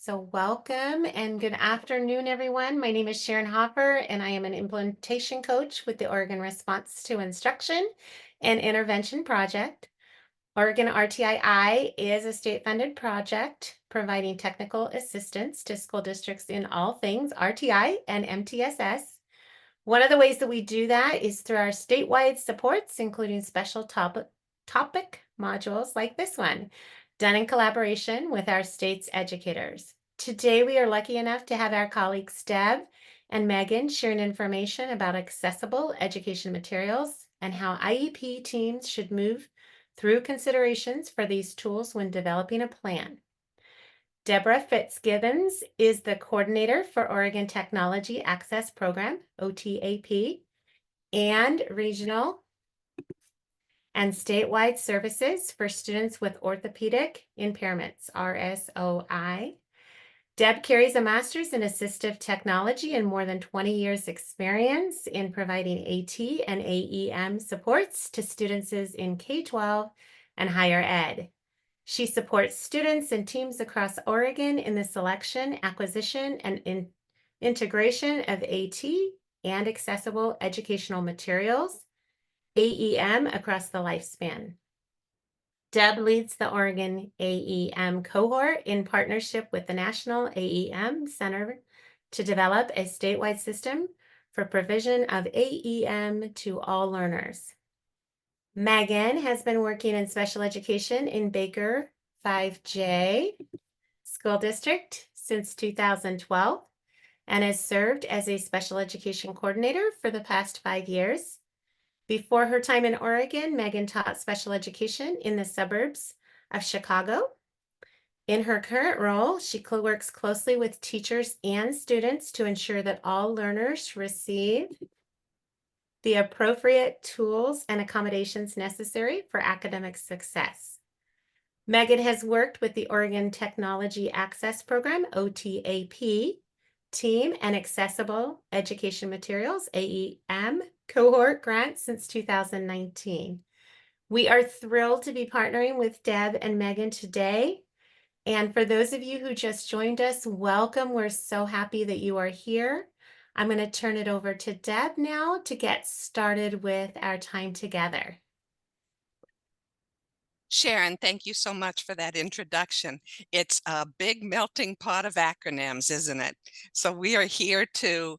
So, welcome and good afternoon, everyone. My name is Sharon Hopper, and I am an implementation coach with the Oregon Response to Instruction and Intervention Project. Oregon RTII is a state funded project providing technical assistance to school districts in all things RTI and MTSS. One of the ways that we do that is through our statewide supports, including special topic modules like this one, done in collaboration with our state's educators. Today, we are lucky enough to have our colleagues Deb and Megan sharing information about accessible education materials and how IEP teams should move through considerations for these tools when developing a plan. Debra Fitzgibbons is the coordinator for Oregon Technology Access Program, OTAP, and regional and statewide services for students with orthopedic impairments, RSOI. Deb carries a master's in assistive technology and more than 20 years experience in providing AT and AEM supports to students in K-12 and higher ed. She supports students and teams across Oregon in the selection, acquisition, and integration of AT and accessible educational materials, AEM, across the lifespan. Deb leads the Oregon AEM cohort in partnership with the National AEM Center to develop a statewide system for provision of AEM to all learners. Megan has been working in special education in Baker 5J School District since 2012 and has served as a special education coordinator for the past 5 years. Before her time in Oregon, Megan taught special education in the suburbs of Chicago. In her current role, she works closely with teachers and students to ensure that all learners receive the appropriate tools and accommodations necessary for academic success. Megan has worked with the Oregon Technology Access Program, OTAP, team and Accessible Education Materials, AEM, cohort grant since 2019. We are thrilled to be partnering with Deb and Megan today. And for those of you who just joined us, welcome. We're so happy that you are here. I'm going to turn it over to Deb now to get started with our time together. Sharon, thank you so much for that introduction. It's a big melting pot of acronyms, isn't it? So we are here to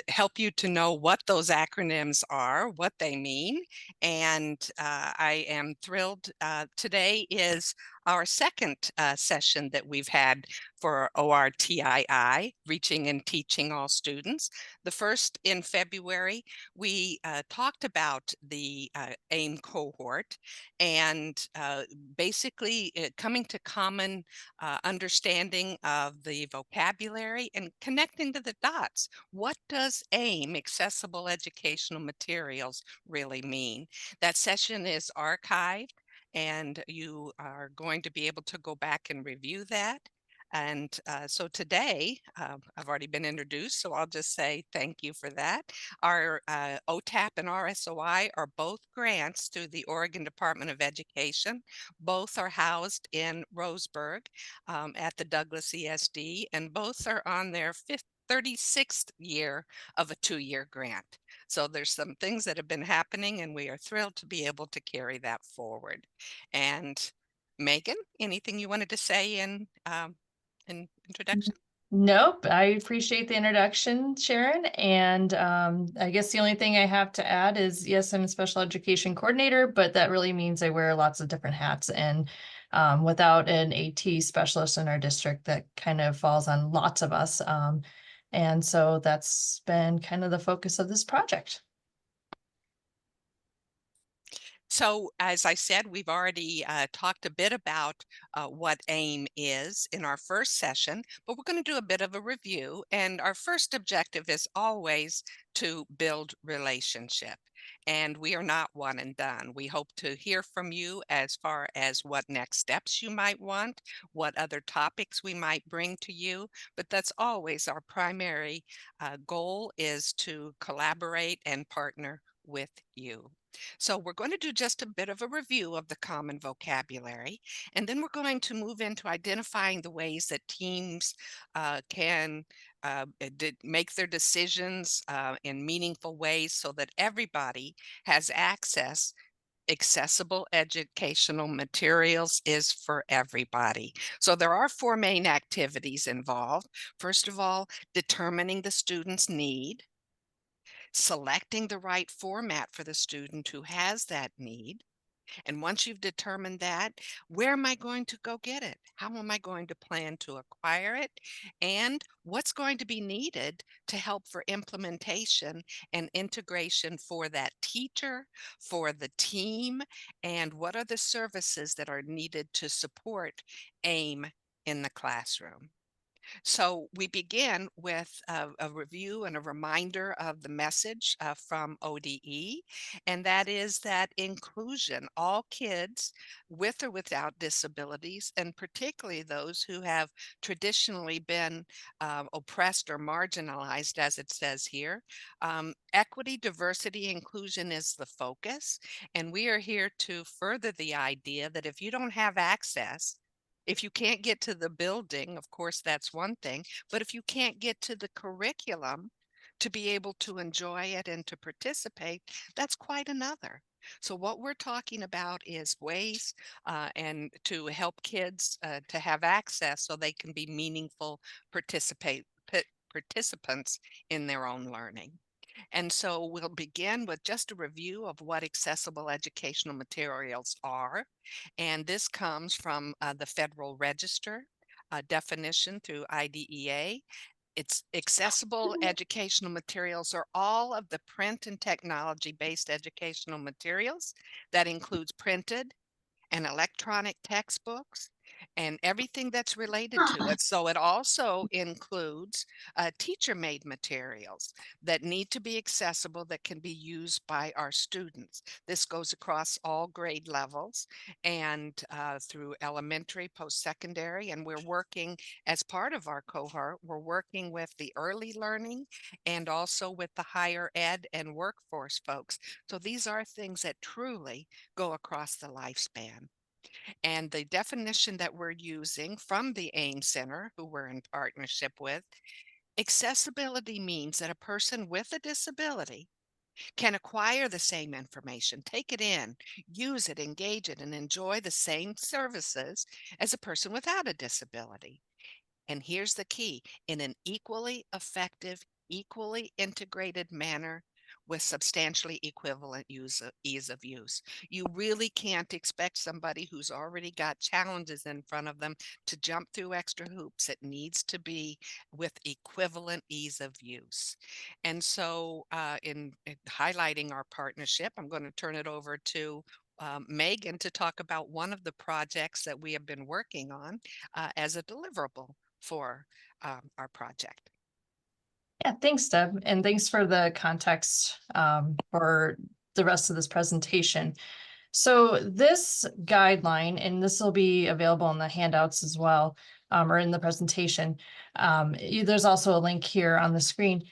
help you to know what those acronyms are, what they mean. And I am thrilled. Today is our second session that we've had for ORTII, Reaching and Teaching All Students. The first in February, we talked about the AIM cohort and basically coming to common understanding of the vocabulary and connecting to the dots. What does AIM, Accessible Educational Materials, really mean? That session is archived, and you are going to be able to go back and review that. And so today, I've already been introduced, so I'll just say thank you for that. Our OTAP and RSOI are both grants through the Oregon Department of Education. Both are housed in Roseburg at the Douglas ESD, and both are on their 36th year of a 2-year grant. So there's some things that have been happening, and we are thrilled to be able to carry that forward. And Megan, anything you wanted to say in introduction? Nope, I appreciate the introduction, Sharon. And I guess the only thing I have to add is, yes, I'm a special education coordinator, but that really means I wear lots of different hats. And without an AT specialist in our district, that kind of falls on lots of us. And so that's been kind of the focus of this project. So, as I said, we've already talked a bit about what AIM is in our first session, but we're going to do a bit of a review. And our first objective is always to build relationship. And we are not one and done. We hope to hear from you as far as what next steps you might want, what other topics we might bring to you. But that's always our primary goal, is to collaborate and partner with you. So we're going to do just a bit of a review of the common vocabulary, and then we're going to move into identifying the ways that teams can make their decisions in meaningful ways so that everybody has access. Accessible educational materials is for everybody. So there are 4 main activities involved. First of all, determining the student's need, selecting the right format for the student who has that need. And once you've determined that, where am I going to go get it? How am I going to plan to acquire it? And what's going to be needed to help for implementation and integration for that teacher, for the team, and what are the services that are needed to support AIM in the classroom? So we begin with a review and a reminder of the message from ODE, and that is that inclusion, all kids with or without disabilities, and particularly those who have traditionally been oppressed or marginalized, as it says here. Equity, diversity, inclusion is the focus, and we are here to further the idea that if you don't have access, if you can't get to the building, of course, that's one thing, but if you can't get to the curriculum to be able to enjoy it and to participate, that's quite another. So what we're talking about is ways and to help kids to have access so they can be meaningful participants in their own learning. And so we'll begin with just a review of what accessible educational materials are. And this comes from the Federal Register definition through IDEA. It's accessible educational materials are all of the print and technology-based educational materials that includes printed and electronic textbooks and everything that's related to it. So it also includes teacher-made materials that need to be accessible that can be used by our students. This goes across all grade levels and through elementary, post-secondary, and we're working as part of our cohort, we're working with the early learning and also with the higher ed and workforce folks. So these are things that truly go across the lifespan. And the definition that we're using from the AIM Center, who we're in partnership with, accessibility means that a person with a disability can acquire the same information, take it in, use it, engage it, and enjoy the same services as a person without a disability. And here's the key, in an equally effective, equally integrated manner with substantially equivalent ease of use. You really can't expect somebody who's already got challenges in front of them to jump through extra hoops. It needs to be with equivalent ease of use. And so in highlighting our partnership, I'm going to turn it over to Megan to talk about one of the projects that we have been working on as a deliverable for our project. Yeah, thanks, Deb, and thanks for the context for the rest of this presentation. So this guideline, and this will be available in the handouts as well, or in the presentation. There's also a link here on the screen.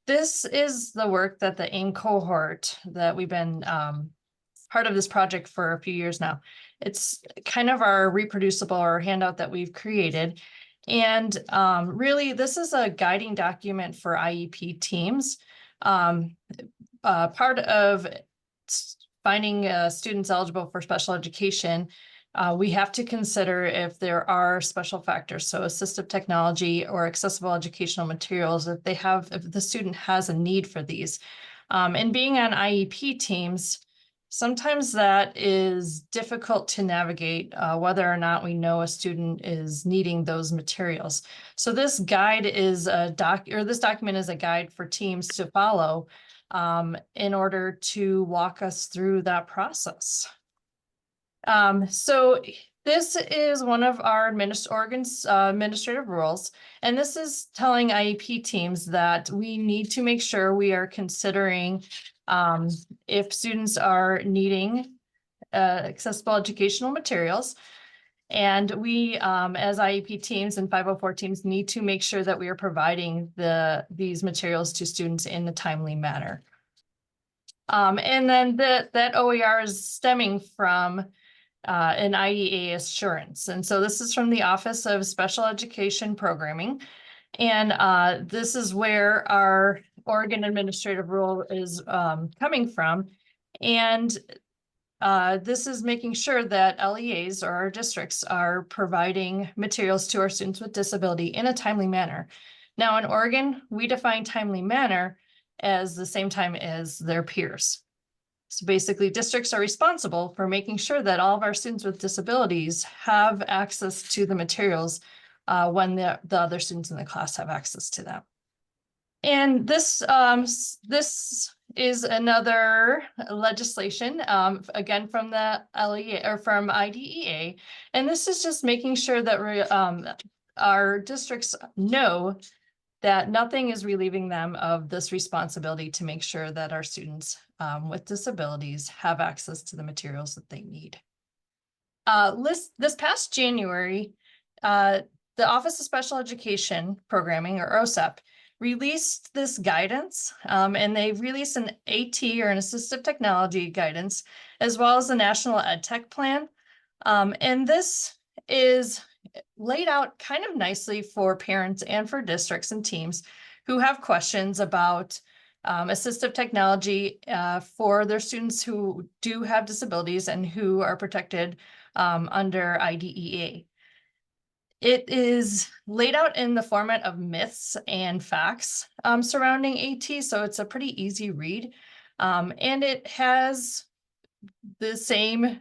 This is the work that the AIM cohort that we've been part of this project for a few years now. It's kind of our reproducible or handout that we've created. And really, this is a guiding document for IEP teams. Part of finding students eligible for special education, we have to consider if there are special factors, so assistive technology or accessible educational materials, if the student has a need for these. And being on IEP teams, sometimes that is difficult to navigate whether or not we know a student is needing those materials. So this guide is this document is a guide for teams to follow in order to walk us through that process. So this is one of our administrative rules, and this is telling IEP teams that we need to make sure we are considering if students are needing accessible educational materials. And we, as IEP teams and 504 teams, need to make sure that we are providing these materials to students in a timely manner. And then that OER is stemming from an IEA assurance. And so this is from the Office of Special Education Programming. And this is where our Oregon administrative role is coming from. And this is making sure that LEAs or our districts are providing materials to our students with disability in a timely manner. Now in Oregon, we define timely manner as the same time as their peers. So basically, districts are responsible for making sure that all of our students with disabilities have access to the materials when the other students in the class have access to them. And this is another legislation, again, from the LEA or from IDEA. And this is just making sure that our districts know that nothing is relieving them of this responsibility to make sure that our students with disabilities have access to the materials that they need. This past January, the Office of Special Education Programming, or OSEP, released this guidance, and they released an AT or an assistive technology guidance, as well as the National Ed Tech Plan. And this is laid out kind of nicely for parents and for districts and teams who have questions about assistive technology for their students who do have disabilities and who are protected under IDEA. It is laid out in the format of myths and facts surrounding AT, so it's a pretty easy read. And it has the same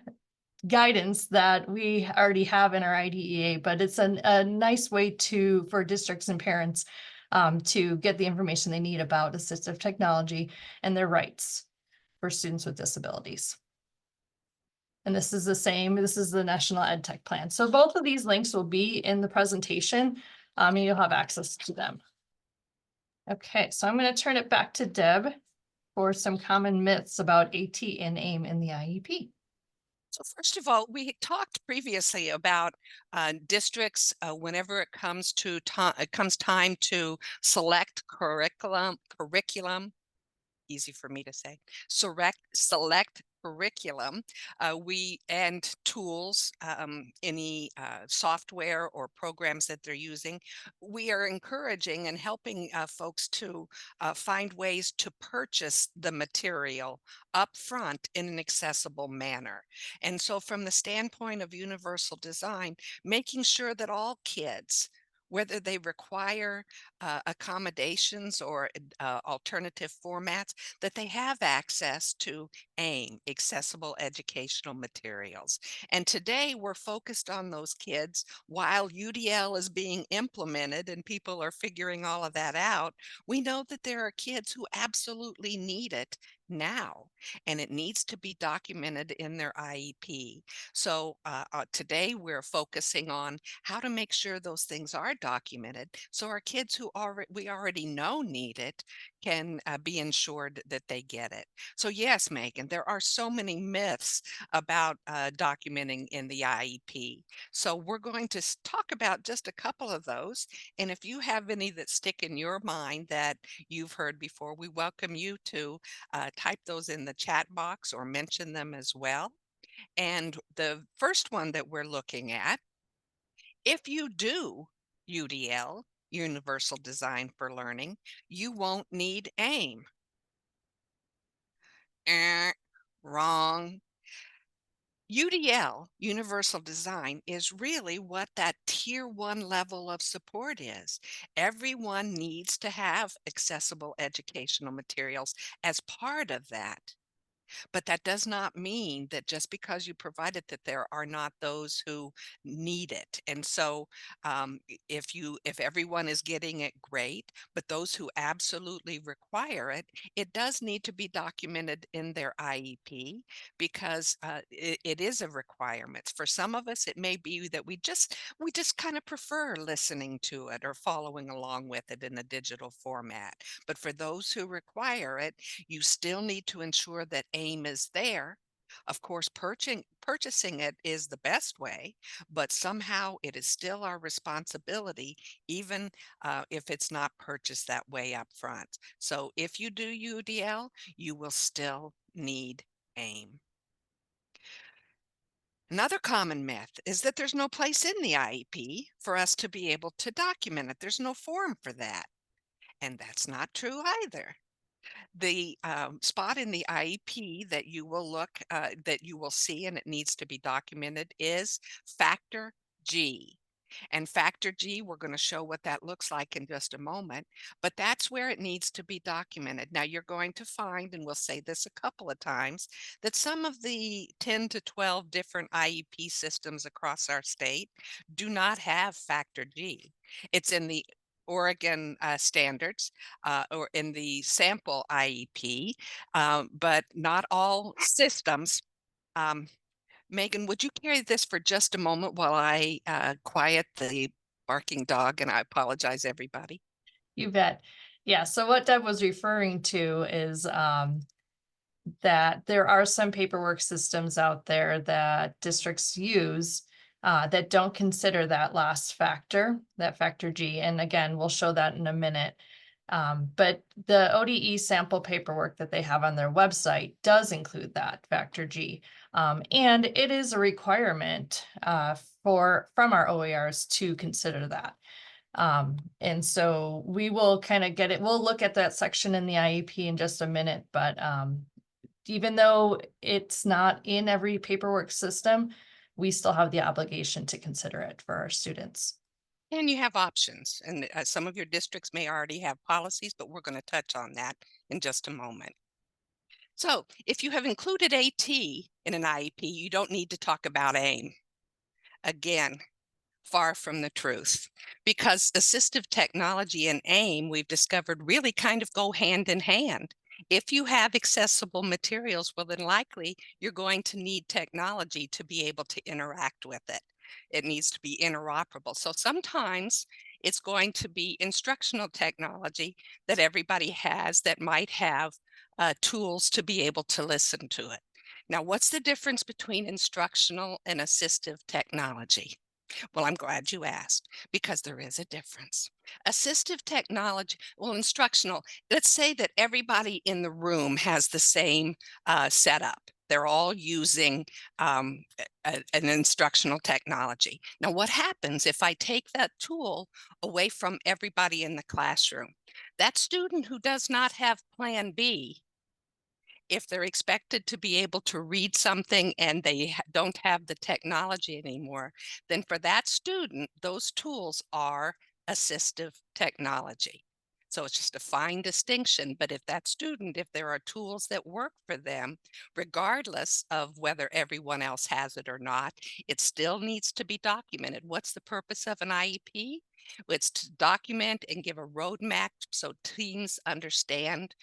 guidance that we already have in our IDEA, but it's a nice way for districts and parents to get the information they need about assistive technology and their rights for students with disabilities. And this is the same, this is the National Ed Tech Plan. So both of these links will be in the presentation and you'll have access to them. Okay, so I'm going to turn it back to Deb for some common myths about AT and AIM in the IEP. So first of all, we talked previously about districts whenever it comes time to select curriculum, easy for me to say, select curriculum, and tools, any software or programs that they're using. We are encouraging and helping folks to find ways to purchase the material up front in an accessible manner. And so from the standpoint of universal design, making sure that all kids, whether they require accommodations or alternative formats, that they have access to AIM, accessible educational materials. And today we're focused on those kids while UDL is being implemented and people are figuring all of that out. We know that there are kids who absolutely need it now, and it needs to be documented in their IEP. So today we're focusing on how to make sure those things are documented so our kids who we already know need it can be ensured that they get it. So yes, Megan, there are so many myths about documenting in the IEP. So we're going to talk about just a couple of those. And if you have any that stick in your mind that you've heard before, we welcome you to type those in the chat box or mention them as well. And the first one that we're looking at, if you do UDL, Universal Design for Learning, you won't need AIM. Wrong. UDL, Universal Design, is really what that tier 1 level of support is. Everyone needs to have accessible educational materials as part of that. But that does not mean that just because you provide it, that there are not those who need it. And so if everyone is getting it, great, but those who absolutely require it, it does need to be documented in their IEP because it is a requirement. For some of us, it may be that we just kind of prefer listening to it or following along with it in a digital format. But for those who require it, you still need to ensure that AIM is there Of course, purchasing it is the best way, but somehow it is still our responsibility, even if it's not purchased that way up front. So if you do UDL, you will still need AIM. Another common myth is that there's no place in the IEP for us to be able to document it. There's no form for that. And that's not true either. The spot in the IEP that you will that you will see, and it needs to be documented, is Factor G. And Factor G, we're going to show what that looks like in just a moment, but that's where it needs to be documented. Now, you're going to find, and we'll say this a couple of times, that some of the 10 to 12 different IEP systems across our state do not have Factor G. It's in the Oregon standards or in the sample IEP, but not all systems. Megan, would you carry this for just a moment while I quiet the barking dog? And I apologize, everybody. You bet. Yeah, so what Deb was referring to is that there are some paperwork systems out there that districts use that don't consider that last factor, that factor G. And again, we'll show that in a minute. But the ODE sample paperwork that they have on their website does include that factor G. And it is a requirement from our OERs to consider that. And so we will kind of get it. We'll look at that section in the IEP in just a minute, but even though it's not in every paperwork system, we still have the obligation to consider it for our students. And you have options, and some of your districts may already have policies, but we're going to touch on that in just a moment. So if you have included AT in an IEP, you don't need to talk about AIM. Again, far from the truth, because assistive technology and AIM, we've discovered, really kind of go hand in hand. If you have accessible materials, well, then likely you're going to need technology to be able to interact with it. It needs to be interoperable. So sometimes it's going to be instructional technology that everybody has that might have tools to be able to listen to it. Now, what's the difference between instructional and assistive technology? Well, I'm glad you asked, because there is a difference. Assistive technology, well, instructional, let's say that everybody in the room has the same setup. They're all using an instructional technology. Now, what happens if I take that tool away from everybody in the classroom? That student who does not have Plan B, if they're expected to be able to read something and they don't have the technology anymore, then for that student, those tools are assistive technology. So it's just a fine distinction. But if that student, if there are tools that work for them, regardless of whether everyone else has it or not, it still needs to be documented. What's the purpose of an IEP? It's to document and give a roadmap so teams understand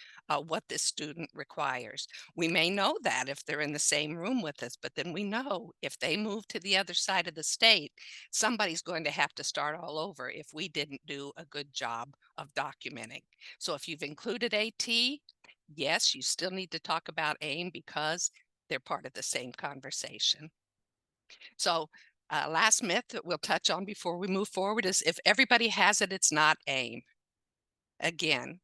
what this student requires. We may know that if they're in the same room with us, but then we know if they move to the other side of the state, somebody's going to have to start all over if we didn't do a good job of documenting. So if you've included AT, yes, you still need to talk about AIM because they're part of the same conversation. So last myth that we'll touch on before we move forward is if everybody has it, it's not AIM. Again,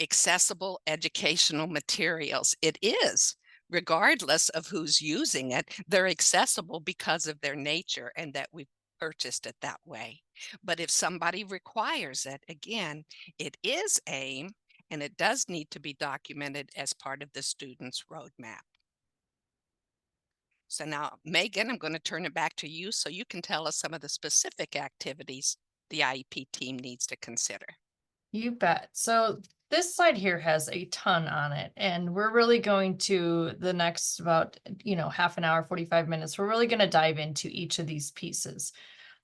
accessible educational materials. It is, regardless of who's using it, they're accessible because of their nature and that we purchased it that way. But if somebody requires it, again, it is AIM and it does need to be documented as part of the student's roadmap. So now, Megan, I'm going to turn it back to you so you can tell us some of the specific activities the IEP team needs to consider. You bet. So this slide here has a ton on it, and we're really going to the next about, half an hour, 45 minutes. We're really going to dive into each of these pieces.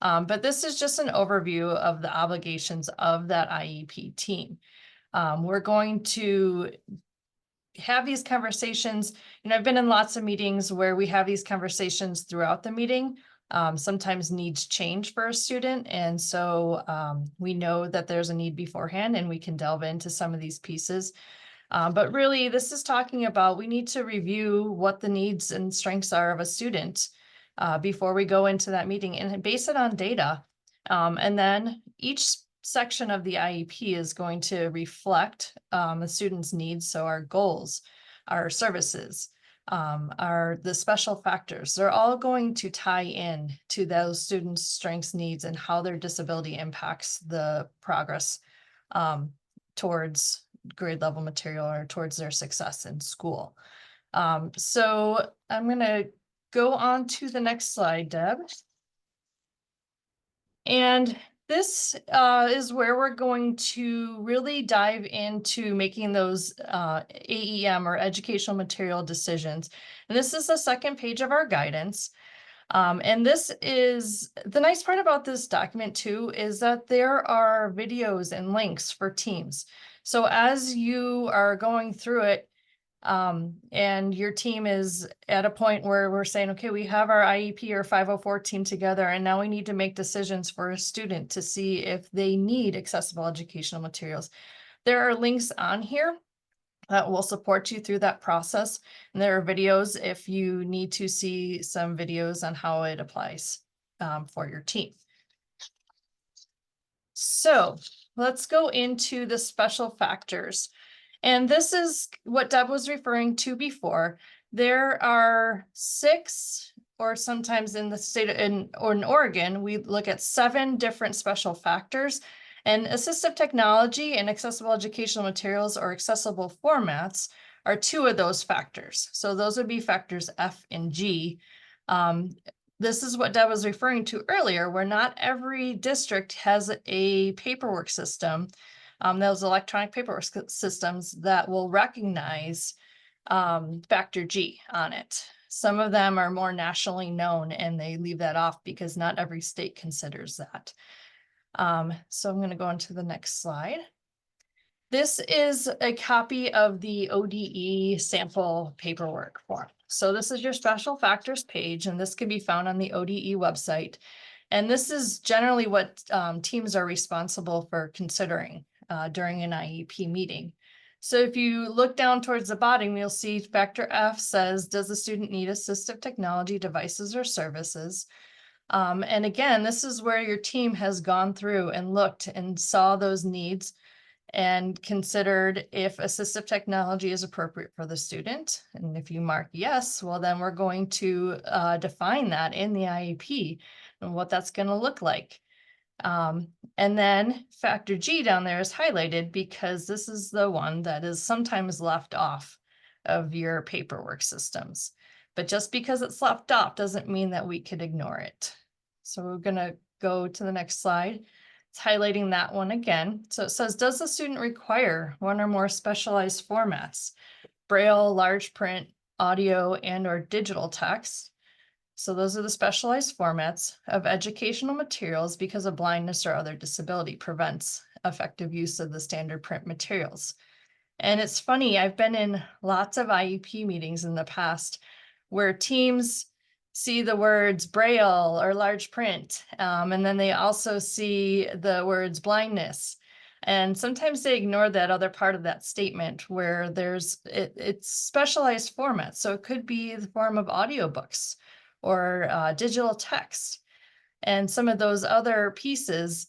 But this is just an overview of the obligations of that IEP team. We're going to have these conversations. I've been in lots of meetings where we have these conversations throughout the meeting. Sometimes needs change for a student. And so we know that there's a need beforehand and we can delve into some of these pieces. But really, this is talking about we need to review what the needs and strengths are of a student before we go into that meeting and base it on data. And then each section of the IEP is going to reflect the student's needs. So our goals, our services, are the special factors. They're all going to tie in to those students' strengths, needs, and how their disability impacts the progress towards grade level material or towards their success in school. So I'm going to go on to the next slide, Deb. And this is where we're going to really dive into making those AEM or educational material decisions. And this is the second page of our guidance. And this is the nice part about this document too, is that there are videos and links for teams. So as you are going through it, and your team is at a point where we're saying, okay, we have our IEP or 504 team together, and now we need to make decisions for a student to see if they need accessible educational materials. There are links on here that will support you through that process. And there are videos if you need to see some videos on how it applies for your team. So let's go into the special factors. And this is what Deb was referring to before. There are 6, or sometimes in the state in Oregon, we look at 7 different special factors. And assistive technology and accessible educational materials or accessible formats are 2 of those factors. So those would be factors F and G. This is what Deb was referring to earlier, where not every district has a paperwork system, those electronic paperwork systems that will recognize factor G on it. Some of them are more nationally known and they leave that off because not every state considers that. So I'm going to go on to the next slide. This is a copy of the ODE sample paperwork form. So this is your special factors page, and this can be found on the ODE website. And this is generally what teams are responsible for considering during an IEP meeting. So if you look down towards the bottom, you'll see factor F says, does the student need assistive technology devices or services? And again, this is where your team has gone through and looked and saw those needs and considered if assistive technology is appropriate for the student. And if you mark yes, well, then we're going to define that in the IEP and what that's going to look like. And then factor G down there is highlighted because this is the one that is sometimes left off of your paperwork systems. But just because it's left off doesn't mean that we could ignore it. So we're going to go to the next slide. It's highlighting that one again. So it says, does the student require one or more specialized formats? Braille, large print, audio, and or digital text. So those are the specialized formats of educational materials because of blindness or other disability prevents effective use of the standard print materials. And it's funny, I've been in lots of IEP meetings in the past where teams see the words Braille or large print, and then they also see the words blindness. And sometimes they ignore that other part of that statement where it's specialized formats. So it could be the form of audiobooks or digital text. And some of those other pieces,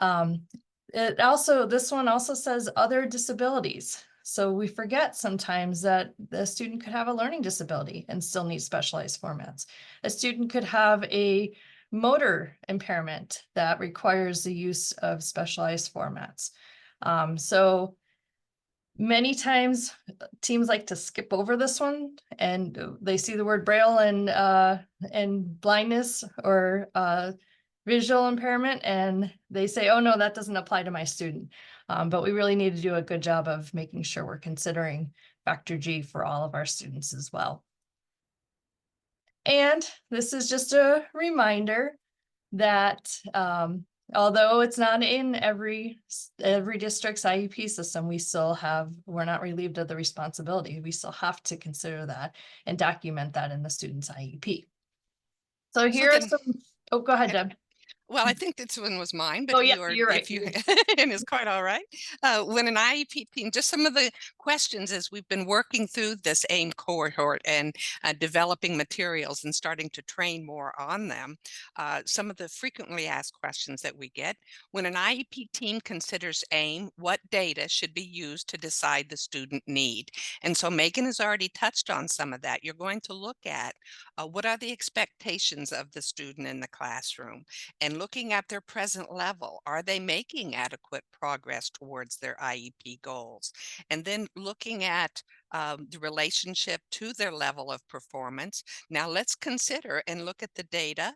this one also says other disabilities. So we forget sometimes that the student could have a learning disability and still need specialized formats. A student could have a motor impairment that requires the use of specialized formats. So many times teams like to skip over this one and they see the word Braille and blindness or visual impairment and they say, oh no, that doesn't apply to my student. But we really need to do a good job of making sure we're considering factor G for all of our students as well. And this is just a reminder that although it's not in every district's IEP system, we're not relieved of the responsibility. We still have to consider that and document that in the student's IEP. So here are some, oh, go ahead, Deb. Well, I think this one was mine, but Oh, yeah, you are, you're right. if you, and it's quite all right. When an IEP team, just some of the questions as we've been working through this AIM cohort and developing materials and starting to train more on them, some of the frequently asked questions that we get: when an IEP team considers AIM, what data should be used to decide the student need? And so Megan has already touched on some of that. You're going to look at what are the expectations of the student in the classroom, and looking at their present level. Are they making adequate progress towards their IEP goals? And then looking at the relationship to their level of performance. Now let's consider and look at the data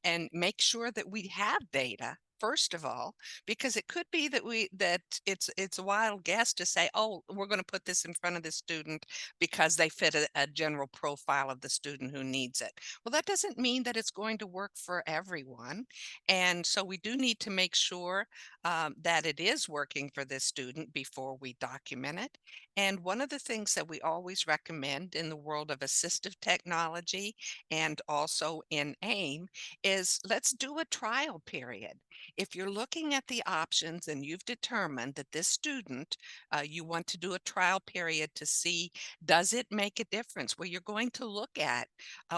and make sure that we have data. First of all, because it could be that it's a wild guess to say, oh, we're going to put this in front of the student because they fit a general profile of the student who needs it. Well, that doesn't mean that it's going to work for everyone. And so we do need to make sure that it is working for this student before we document it. And one of the things that we always recommend in the world of assistive technology and also in AIM is let's do a trial period. If you're looking at the options and you've determined that this student, you want to do a trial period to see, does it make a difference? Well, you're going to look at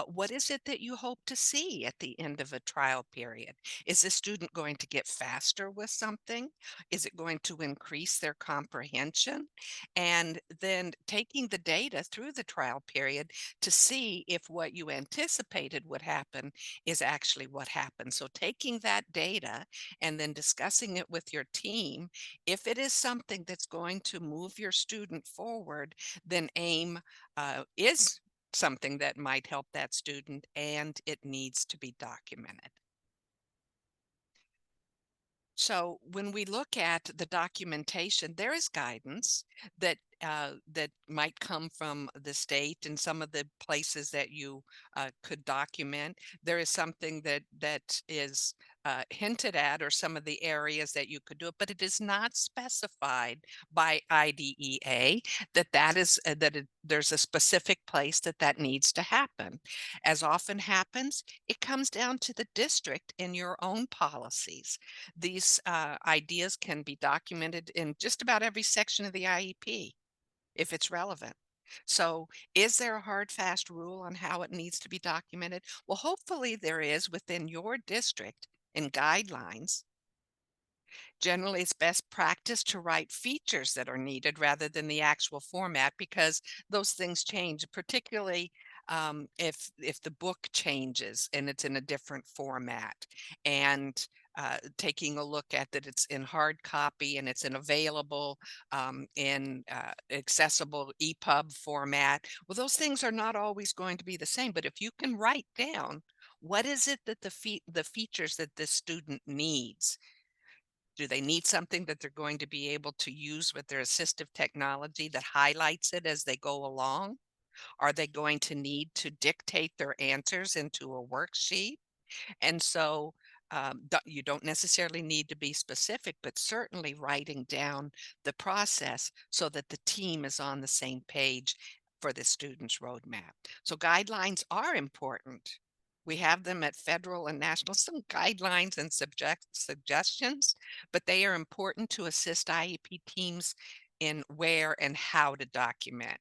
what is it that you hope to see at the end of a trial period? Is the student going to get faster with something? Is it going to increase their comprehension? And then taking the data through the trial period to see if what you anticipated would happen is actually what happened. So taking that data and then discussing it with your team, if it is something that's going to move your student forward, then AIM is something that might help that student, and it needs to be documented. So when we look at the documentation, there is guidance that might come from the state and some of the places that you could document. There is something that is hinted at, or some of the areas that you could do it, but it is not specified by IDEA there's a specific place that needs to happen. As often happens, it comes down to the district in your own policies. These ideas can be documented in just about every section of the IEP if it's relevant. So is there a hard, fast rule on how it needs to be documented? Well, hopefully there is within your district and guidelines. Generally, it's best practice to write features that are needed rather than the actual format, because those things change, particularly if the book changes and it's in a different format, and taking a look at that it's in hard copy and it's in available in accessible EPUB format. Well, those things are not always going to be the same, but if you can write down what is it that the features that this student needs. Do they need something that they're going to be able to use with their assistive technology that highlights it as they go along? Are they going to need to dictate their answers into a worksheet? And so you don't necessarily need to be specific, but certainly writing down the process so that the team is on the same page for the student's roadmap. So guidelines are important. We have them at federal and national, some guidelines and suggestions, but they are important to assist IEP teams in where and how to document.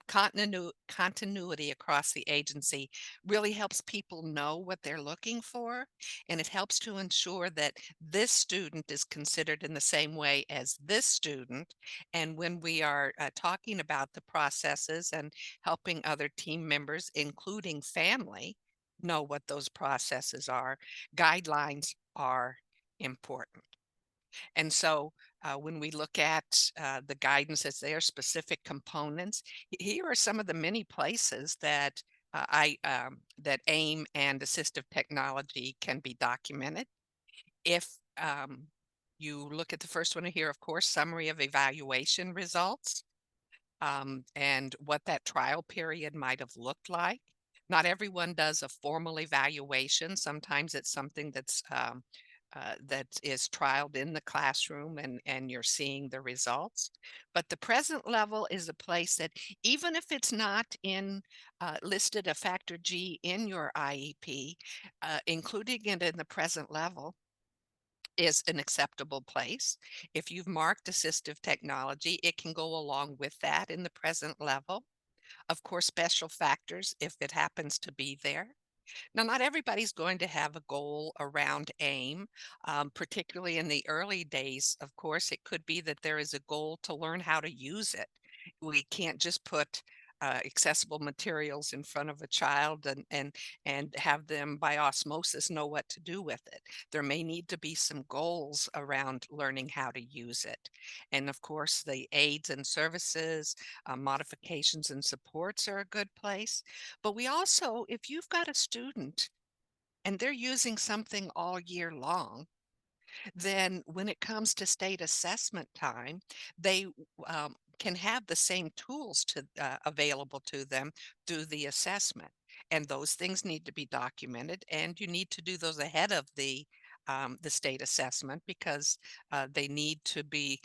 Continuity across the agency really helps people know what they're looking for, and it helps to ensure that this student is considered in the same way as this student. And when we are talking about the processes and helping other team members, including family, know what those processes are, guidelines are important. And so when we look at the guidance as their specific components, here are some of the many places that that AIM and assistive technology can be documented. If you look at the first one here, of course, summary of evaluation results, and what that trial period might have looked like. Not everyone does a formal evaluation. Sometimes it's something that's that is trialed in the classroom, and you're seeing the results. But the present level is a place that, even if it's not in listed a factor G in your IEP, including it in the present level is an acceptable place. If you've marked assistive technology, it can go along with that in the present level. Of course, special factors, if it happens to be there. Now, not everybody's going to have a goal around AIM, particularly in the early days. Of course, it could be that there is a goal to learn how to use it. We can't just put accessible materials in front of a child and have them by osmosis know what to do with it. There may need to be some goals around learning how to use it. And of course, the aids and services, modifications and supports are a good place. But we also, if you've got a student and they're using something all year long, then when it comes to state assessment time, they can have the same tools available to them through the assessment. And those things need to be documented, and you need to do those ahead of the state assessment, because they need to be,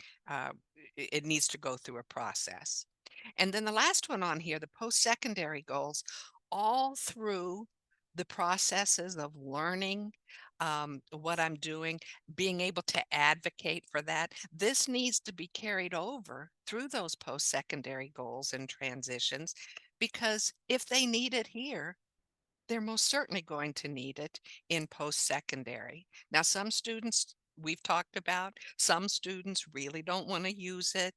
it needs to go through a process. And then the last one on here, the post-secondary goals, all through the processes of learning what I'm doing, being able to advocate for that. This needs to be carried over through those post-secondary goals and transitions, because if they need it here, they're most certainly going to need it in post-secondary. Now, some students we've talked about, some students really don't want to use it.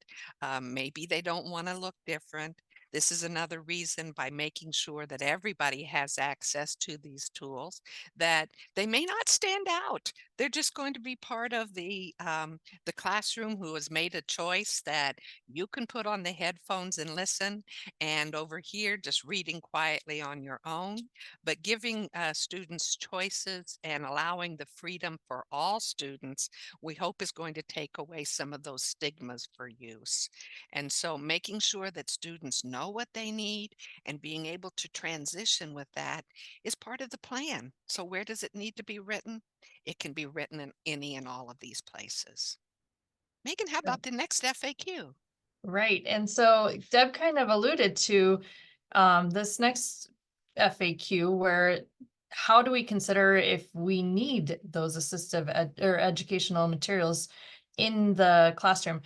Maybe they don't want to look different. This is another reason, by making sure that everybody has access to these tools, that they may not stand out. They're just going to be part of the classroom who has made a choice that you can put on the headphones and listen, and over here just reading quietly on your own. But giving students choices and allowing the freedom for all students, we hope is going to take away some of those stigmas for use. And so making sure that students know what they need and being able to transition with that is part of the plan. So where does it need to be written? It can be written in any and all of these places. Megan, how about the next FAQ? Right. And so Deb kind of alluded to this next FAQ, where how do we consider if we need those assistive or educational materials in the classroom?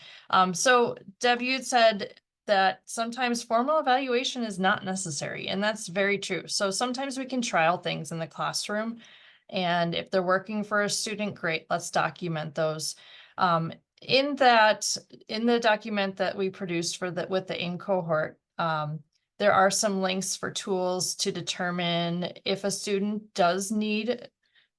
So Deb, you had said that sometimes formal evaluation is not necessary, and that's very true. So sometimes we can trial things in the classroom, and if they're working for a student, great, let's document those. In the document that we produced with the AIM cohort, there are some links for tools to determine if a student does need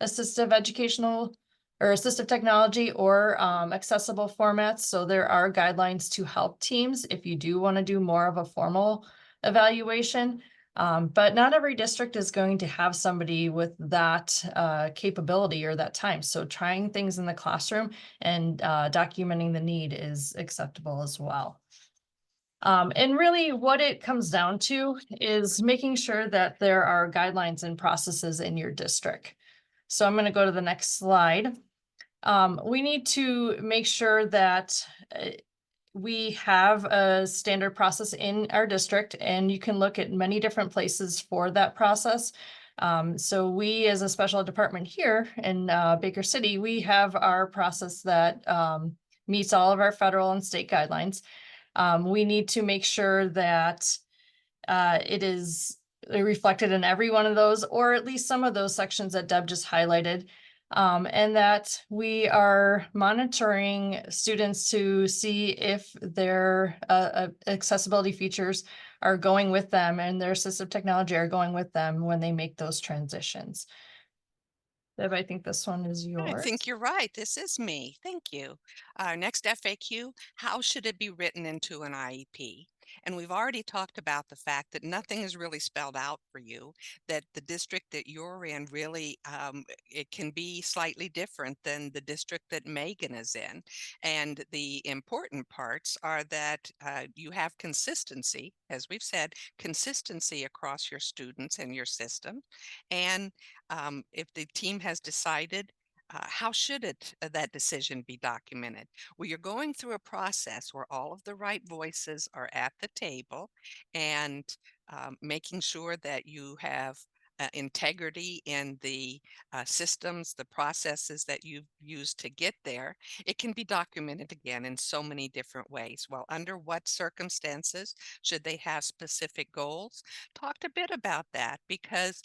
assistive educational or assistive technology or accessible formats. So there are guidelines to help teams if you do want to do more of a formal evaluation. But not every district is going to have somebody with that capability or that time. So trying things in the classroom and documenting the need is acceptable as well. And really what it comes down to is making sure that there are guidelines and processes in your district. So I'm going to go to the next slide. We need to make sure that we have a standard process in our district, and you can look at many different places for that process. So we, as a special ed department here in Baker City, we have our process that meets all of our federal and state guidelines. We need to make sure that it is reflected in every one of those, or at least some of those sections that Deb just highlighted. And that we are monitoring students to see if their accessibility features are going with them and their assistive technology are going with them when they make those transitions. Deb, I think this one is yours. I think you're right. This is me. Thank you. Our next FAQ, how should it be written into an IEP? And we've already talked about the fact that nothing is really spelled out for you, that the district that you're in really, it can be slightly different than the district that Megan is in. And the important parts are that you have consistency, as we've said, consistency across your students and your system. And if the team has decided how should that decision be documented? Well, you're going through a process where all of the right voices are at the table, and making sure that you have integrity in the systems, the processes that you've used to get there. It can be documented again in so many different ways. Well, under what circumstances should they have specific goals? Talked a bit about that, because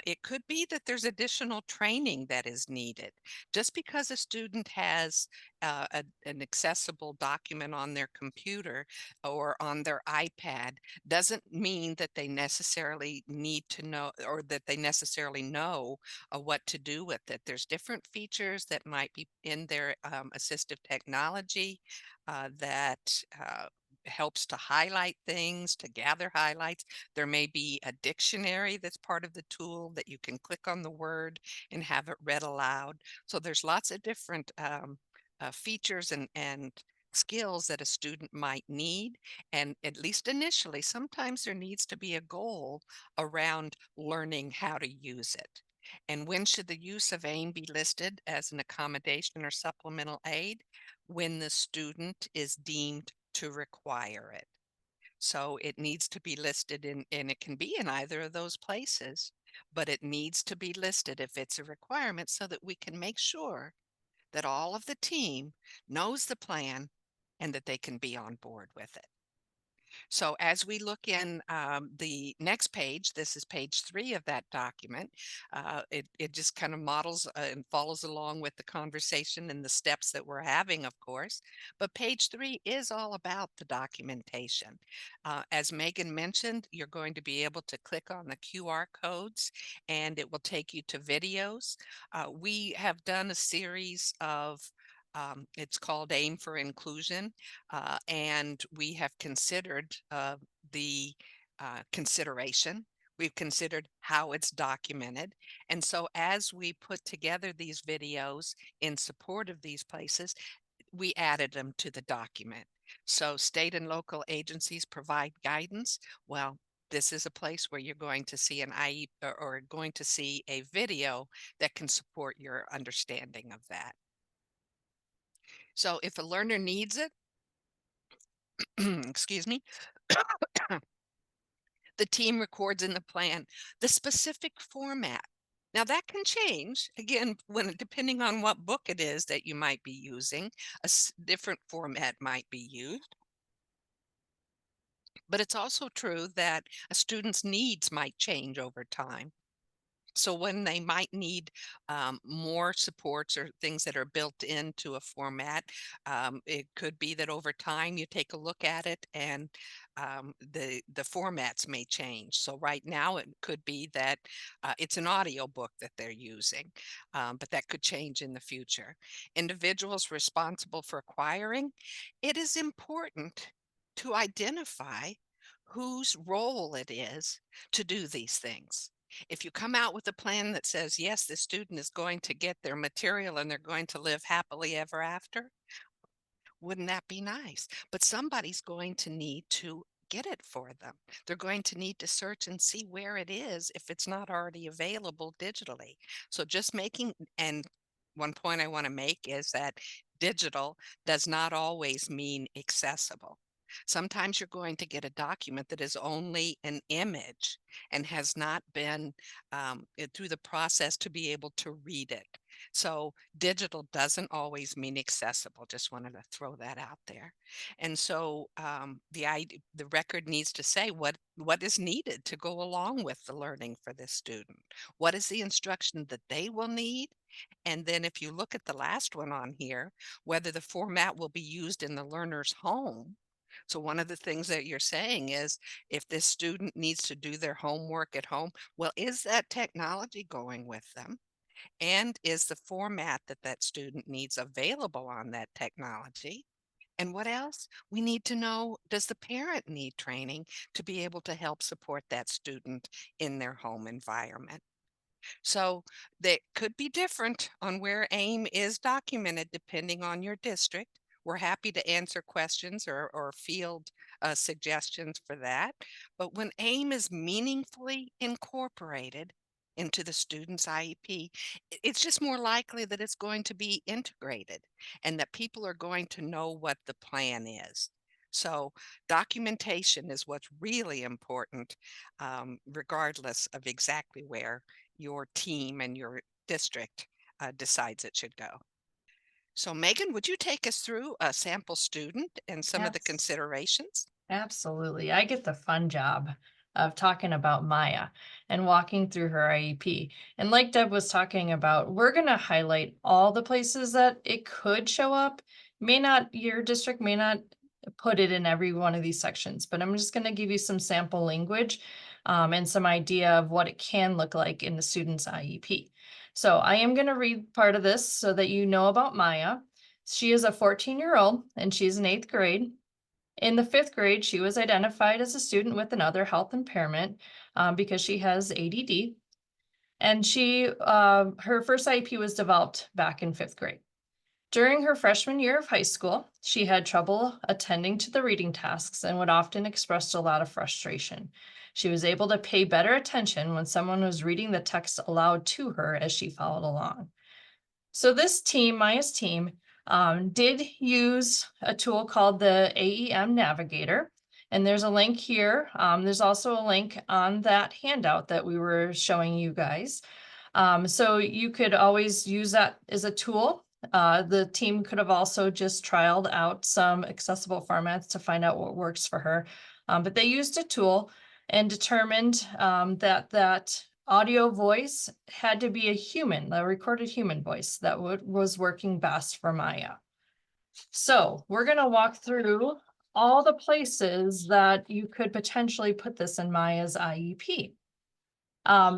it could be that there's additional training that is needed. Just because a student has an accessible document on their computer or on their iPad doesn't mean that they necessarily need to know, or that they necessarily know what to do with it. There's different features that might be in their assistive technology that helps to highlight things, to gather highlights. There may be a dictionary that's part of the tool that you can click on the word and have it read aloud. So there's lots of different features and skills that a student might need. And at least initially, sometimes there needs to be a goal around learning how to use it. And when should the use of AIM be listed as an accommodation or supplemental aid? When the student is deemed to require it. So it needs to be listed in, and it can be in either of those places, but it needs to be listed if it's a requirement, so that we can make sure that all of the team knows the plan and that they can be on board with it. So as we look in the next page, this is page 3 of that document. It just kind of models and follows along with the conversation and the steps that we're having, of course. But page 3 is all about the documentation. As Megan mentioned, you're going to be able to click on the QR codes and it will take you to videos. We have done a series of it's called AIM for Inclusion, and we have considered the consideration. We've considered how it's documented. And so as we put together these videos in support of these places, we added them to the document. So state and local agencies provide guidance. Well, this is a place where you're going to see an IEP, or going to see a video that can support your understanding of that. So if a learner needs it, excuse me, the team records in the plan the specific format. Now that can change again when depending on what book it is that you might be using. Different format might be used. But it's also true that a student's needs might change over time. So when they might need more supports or things that are built into a format, it could be that over time you take a look at it and the formats may change. So right now it could be that it's an audio book that they're using, but that could change in the future. Individuals responsible for acquiring, it is important to identify whose role it is to do these things. If you come out with a plan that says, yes, the student is going to get their material and they're going to live happily ever after, wouldn't that be nice? But somebody's going to need to get it for them. They're going to need to search and see where it is if it's not already available digitally. So just making, and one point I want to make is that digital does not always mean accessible. Sometimes you're going to get a document that is only an image and has not been through the process to be able to read it. So digital doesn't always mean accessible. Just wanted to throw that out there. And so the record needs to say what is needed to go along with the learning for this student. What is the instruction that they will need? And then if you look at the last one on here, whether the format will be used in the learner's home. So one of the things that you're saying is if this student needs to do their homework at home, well, is that technology going with them? And is the format that that student needs available on that technology? And what else? We need to know, does the parent need training to be able to help support that student in their home environment? So they could be different on where AIM is documented depending on your district. We're happy to answer questions or field suggestions for that. But when AIM is meaningfully incorporated into the student's IEP, it's just more likely that it's going to be integrated and that people are going to know what the plan is. So documentation is what's really important, regardless of exactly where your team and your district decides it should go. So Megan, would you take us through a sample student and some of the Yes. considerations? Absolutely. I get the fun job of talking about Maya and walking through her IEP. And like Deb was talking about, we're going to highlight all the places that it could show up. Your district may not put it in every one of these sections, but I'm just going to give you some sample language and some idea of what it can look like in the student's IEP. So I am going to read part of this so that you know about Maya. She is a 14-year-old and she's in 8th grade. In the 5th grade, she was identified as a student with another health impairment because she has ADD. And her first IEP was developed back in 5th grade. During her freshman year of high school, she had trouble attending to the reading tasks and would often express a lot of frustration. She was able to pay better attention when someone was reading the text aloud to her as she followed along. So this team, Maya's team, did use a tool called the AEM Navigator. And there's a link here. There's also a link on that handout that we were showing you guys. So you could always use that as a tool. The team could have also just trialed out some accessible formats to find out what works for her. But they used a tool and determined that audio voice had to be a recorded human voice that was working best for Maya. So we're going to walk through all the places that you could potentially put this in Maya's IEP.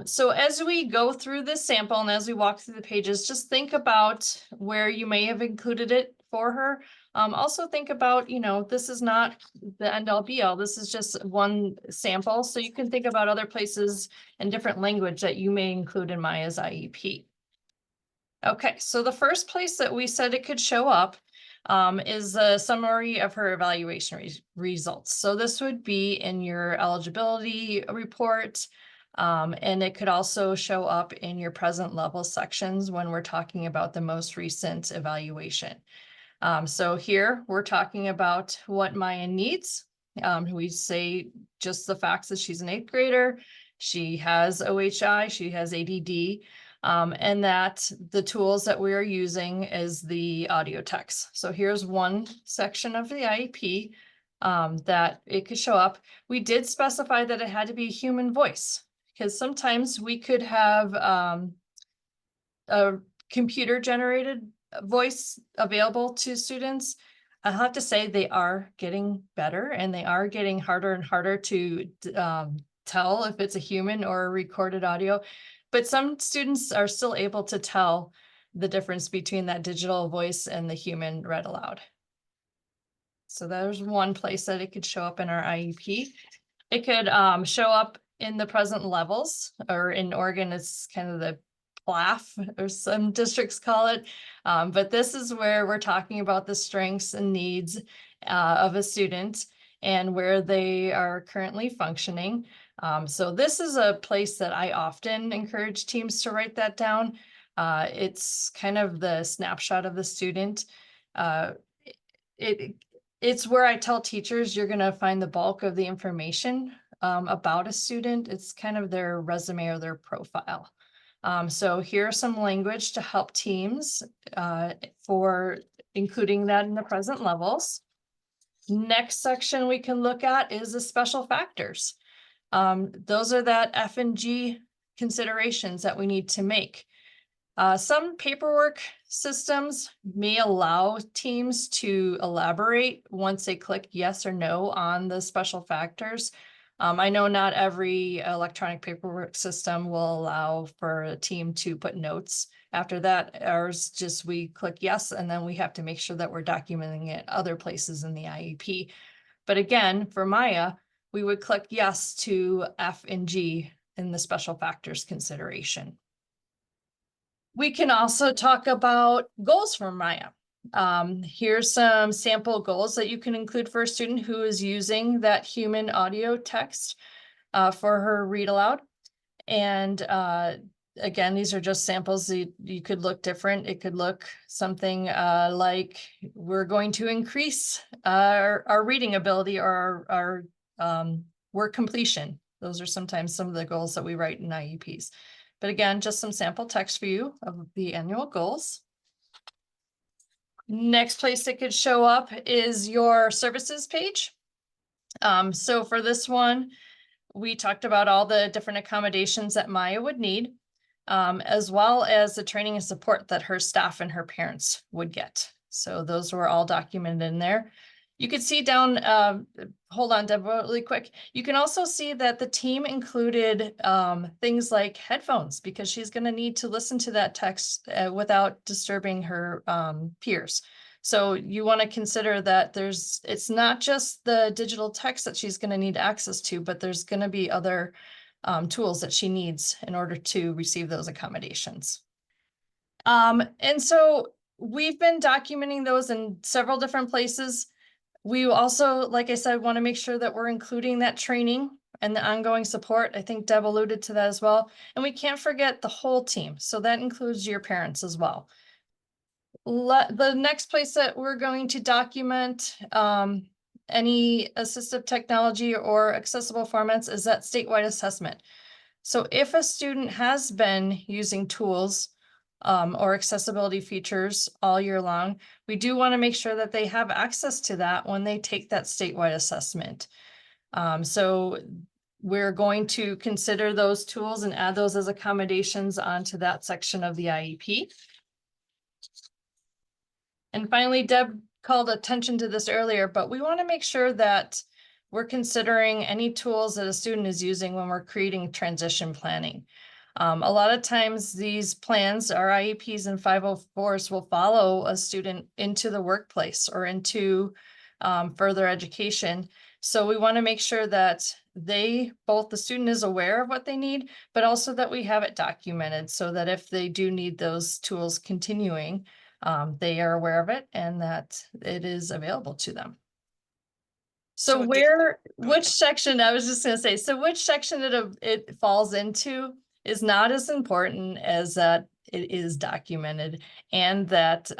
So as we go through this sample and as we walk through the pages, just think about where you may have included it for her. Also think about, this is not the end all be all. This is just one sample. So you can think about other places and different language that you may include in Maya's IEP. Okay, so the first place that we said it could show up is a summary of her evaluation results. So this would be in your eligibility report. And it could also show up in your present level sections when we're talking about the most recent evaluation. So here we're talking about what Maya needs. We say just the facts that she's an 8th grader. She has OHI, she has ADD, and that the tools that we are using is the audio text. So here's one section of the IEP that it could show up. We did specify that it had to be a human voice, because sometimes we could have a computer generated voice available to students. I have to say they are getting better and they are getting harder and harder to tell if it's a human or a recorded audio, but some students are still able to tell the difference between that digital voice and the human read aloud. So there's one place that it could show up in our IEP. It could show up in the present levels, or in Oregon, it's kind of the PLAF, or some districts call it. But this is where we're talking about the strengths and needs of a student and where they are currently functioning. So this is a place that I often encourage teams to write that down. It's kind of the snapshot of the student. It's where I tell teachers you're going to find the bulk of the information about a student. It's kind of their resume or their profile. So here's some language to help teams for including that in the present levels. Next section we can look at is the special factors. Those are that F and G considerations that we need to make. Some paperwork systems may allow teams to elaborate once they click yes or no on the special factors. I know not every electronic paperwork system will allow for a team to put notes. After that, ours just we click yes, and then we have to make sure that we're documenting it other places in the IEP. But again, for Maya, we would click yes to F and G in the special factors consideration. We can also talk about goals for Maya. Here's some sample goals that you can include for a student who is using that human audio text for her read aloud. And again, these are just samples. You could look different. It could look something like we're going to increase our reading ability or our work completion. Those are sometimes some of the goals that we write in IEPs. But again, just some sample text for you of the annual goals. Next place it could show up is your services page. So for this one, we talked about all the different accommodations that Maya would need, as well as the training and support that her staff and her parents would get. So those were all documented in there. You could see down, hold on, Deborah, really quick. You can also see that the team included things like headphones, because she's going to need to listen to that text without disturbing her peers. So you want to consider that it's not just the digital text that she's going to need access to, but there's going to be other tools that she needs in order to receive those accommodations. And so we've been documenting those in several different places. We also, like I said, want to make sure that we're including that training and the ongoing support. I think Deb alluded to that as well. And we can't forget the whole team. So that includes your parents as well. The next place that we're going to document any assistive technology or accessible formats is that statewide assessment. So if a student has been using tools or accessibility features all year long, we do want to make sure that they have access to that when they take that statewide assessment. So we're going to consider those tools and add those as accommodations onto that section of the IEP. And finally, Deb called attention to this earlier, but we want to make sure that we're considering any tools that a student is using when we're creating transition planning. A lot of times these plans, our IEPs and 504s, will follow a student into the workplace or into further education. So we want to make sure that both the student is aware of what they need, but also that we have it documented so that if they do need those tools continuing, they are aware of it and that it is available to them. So which section, I was just going to say, so which section it falls into is not as important as that it is documented and that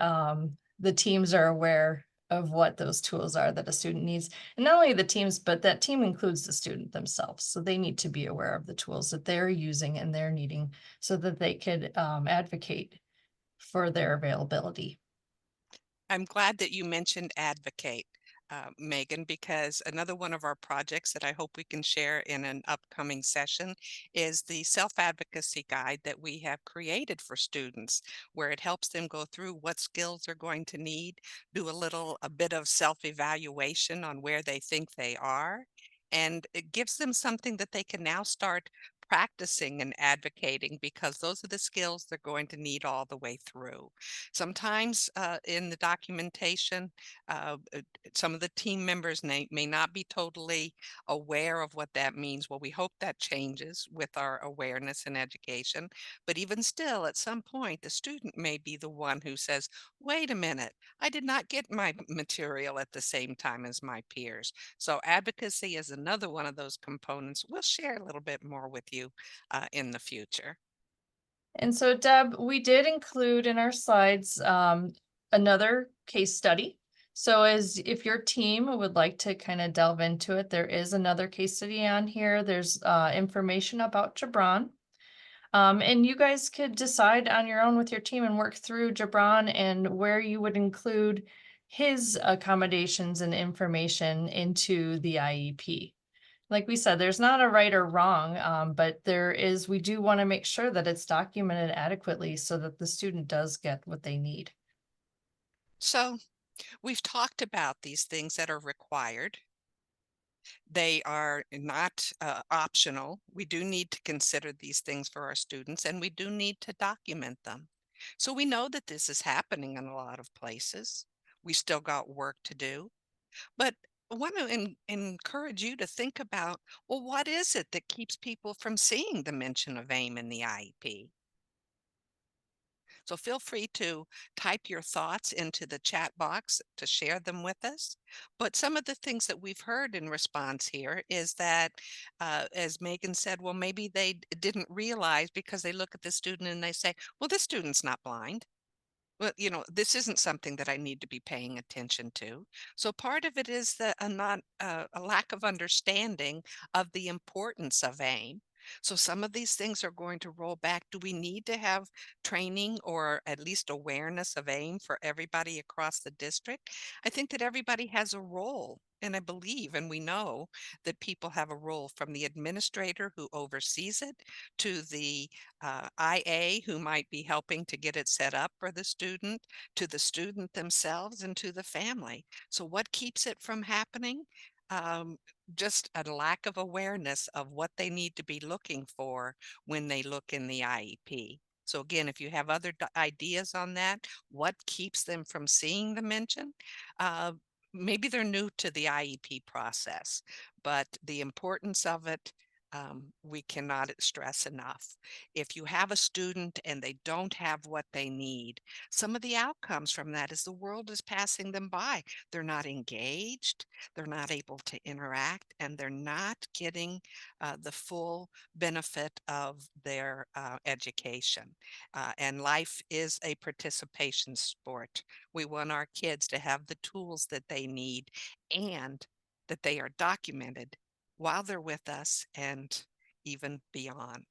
the teams are aware of what those tools are that a student needs. And not only the teams, but that team includes the student themselves. So they need to be aware of the tools that they're using and they're needing so that they could advocate for their availability. I'm glad that you mentioned advocate, Megan, because another one of our projects that I hope we can share in an upcoming session is the self-advocacy guide that we have created for students, where it helps them go through what skills they're going to need, do a bit of self-evaluation on where they think they are, and it gives them something that they can now start practicing and advocating, because those are the skills they're going to need all the way through. Sometimes in the documentation, some of the team members may not be totally aware of what that means. Well, we hope that changes with our awareness and education. But even still, at some point, the student may be the one who says, wait a minute, I did not get my material at the same time as my peers. So advocacy is another one of those components. We'll share a little bit more with you in the future. And so, Deb, we did include in our slides another case study. So if your team would like to kind of delve into it, there is another case study on here. There's information about Gibran. And you guys could decide on your own with your team and work through Gibran and where you would include his accommodations and information into the IEP. Like we said, there's not a right or wrong, but we do want to make sure that it's documented adequately so that the student does get what they need. So we've talked about these things that are required. They are not optional. We do need to consider these things for our students, and we do need to document them. So we know that this is happening in a lot of places. We still got work to do, but I want to encourage you to think about, well, what is it that keeps people from seeing the mention of AIM in the IEP? So feel free to type your thoughts into the chat box to share them with us. But some of the things that we've heard in response here is that, as Megan said, well, maybe they didn't realize because they look at the student and they say, well, this student's not blind. Well, this isn't something that I need to be paying attention to. So part of it is a lack of understanding of the importance of AIM. So some of these things are going to roll back. Do we need to have training or at least awareness of AIM for everybody across the district? I think that everybody has a role. And I believe and we know that people have a role, from the administrator who oversees it to the IA who might be helping to get it set up for the student, to the student themselves, and to the family. So what keeps it from happening? Um, just a lack of awareness of what they need to be looking for when they look in the IEP. So again, if you have other ideas on that, what keeps them from seeing the mention? Uh, Maybe they're new to the IEP process, but the importance of it, we cannot stress enough. If you have a student and they don't have what they need, some of the outcomes from that is the world is passing them by. They're not engaged, they're not able to interact, and they're not getting the full benefit of their education. And life is a participation sport. We want our kids to have the tools that they need and that they are documented while they're with us and even beyond.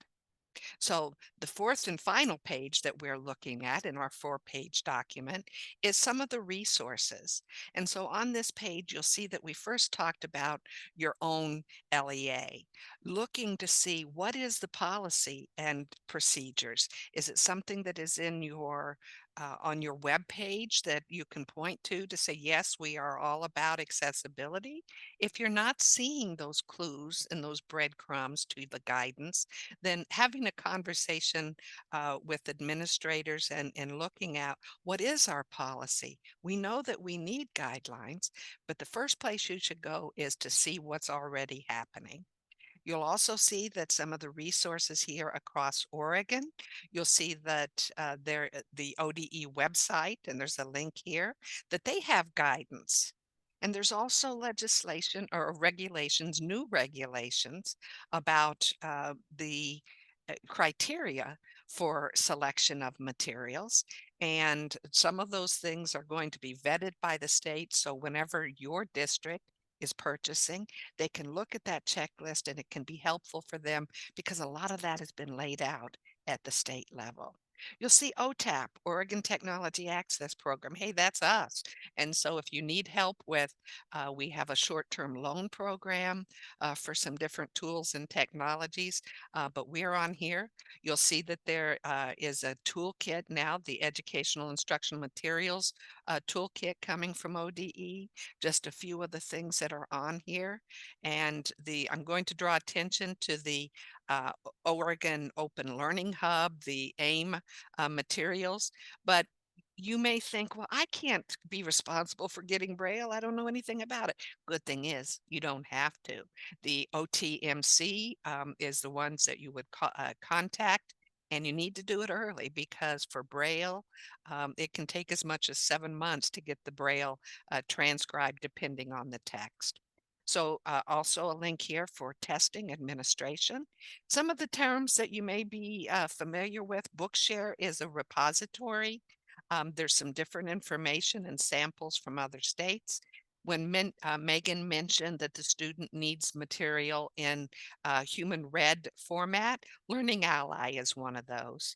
So the fourth and final page that we're looking at in our 4-page document is some of the resources. And so on this page, you'll see that we first talked about your own LEA, looking to see what is the policy and procedures. Is it something that is in your on your web page that you can point to say, yes, we are all about accessibility? If you're not seeing those clues and those breadcrumbs to the guidance, then having a conversation with administrators and looking at what is our policy. We know that we need guidelines, but the first place you should go is to see what's already happening. You'll also see that some of the resources here across Oregon, you'll see that the ODE website, and there's a link here, that they have guidance. And there's also legislation or regulations, new regulations about the criteria for selection of materials. And some of those things are going to be vetted by the state. So whenever your district is purchasing, they can look at that checklist and it can be helpful for them because a lot of that has been laid out at the state level. You'll see OTAP, Oregon Technology Access Program. Hey, that's us. And so if you need help with, we have a short-term loan program for some different tools and technologies, but we're on here. You'll see that there is a toolkit now, the Educational Instructional Materials toolkit coming from ODE, just a few of the things that are on here. And I'm going to draw attention to the Oregon Open Learning Hub, the AIM materials, but you may think, well, I can't be responsible for getting Braille. I don't know anything about it. Good thing is you don't have to. The OTMC is the ones that you would contact, and you need to do it early because for Braille, it can take as much as 7 months to get the Braille transcribed depending on the text. So also a link here for testing administration. Some of the terms that you may be familiar with, Bookshare is a repository. There's some different information and samples from other states. When Megan mentioned that the student needs material in human read format, Learning Ally is one of those.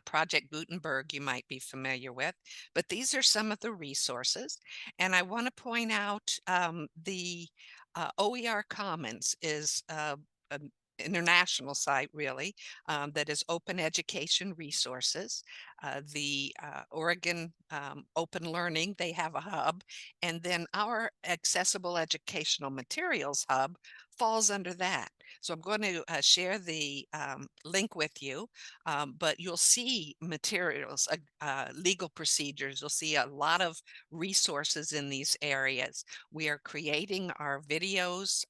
Project Gutenberg you might be familiar with, but these are some of the resources. And I want to point out the OER Commons is an international site really that is open education resources. The Oregon Open Learning, they have a hub, and then our Accessible Educational Materials Hub falls under that. So I'm going to share the link with you. But you'll see materials, legal procedures. You'll see a lot of resources in these areas. We are creating our videos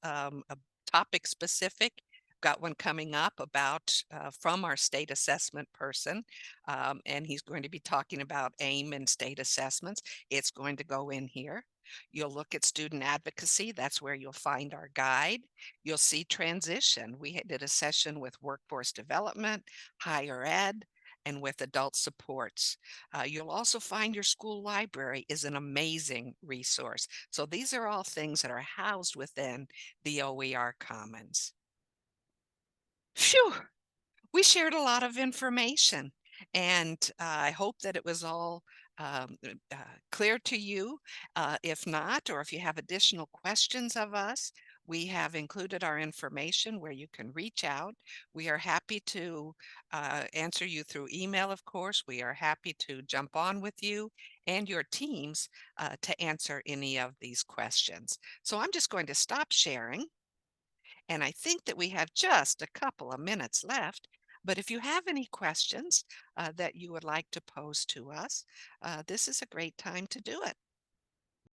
topic specific got one coming up about from our state assessment person, and he's going to be talking about AIM and state assessments. It's going to go in here. You'll look at student advocacy. That's where you'll find our guide. You'll see transition. We did a session with workforce development, higher ed, and with adult supports. You'll also find your school library is an amazing resource. So these are all things that are housed within the OER Commons. Phew, we shared a lot of information, and I hope that it was all clear to you. If not, or if you have additional questions of us, we have included our information where you can reach out. We are happy to answer you through email, of course. We are happy to jump on with you and your teams to answer any of these questions. So I'm just going to stop sharing. And I think that we have just a couple of minutes left. But if you have any questions that you would like to pose to us, this is a great time to do it.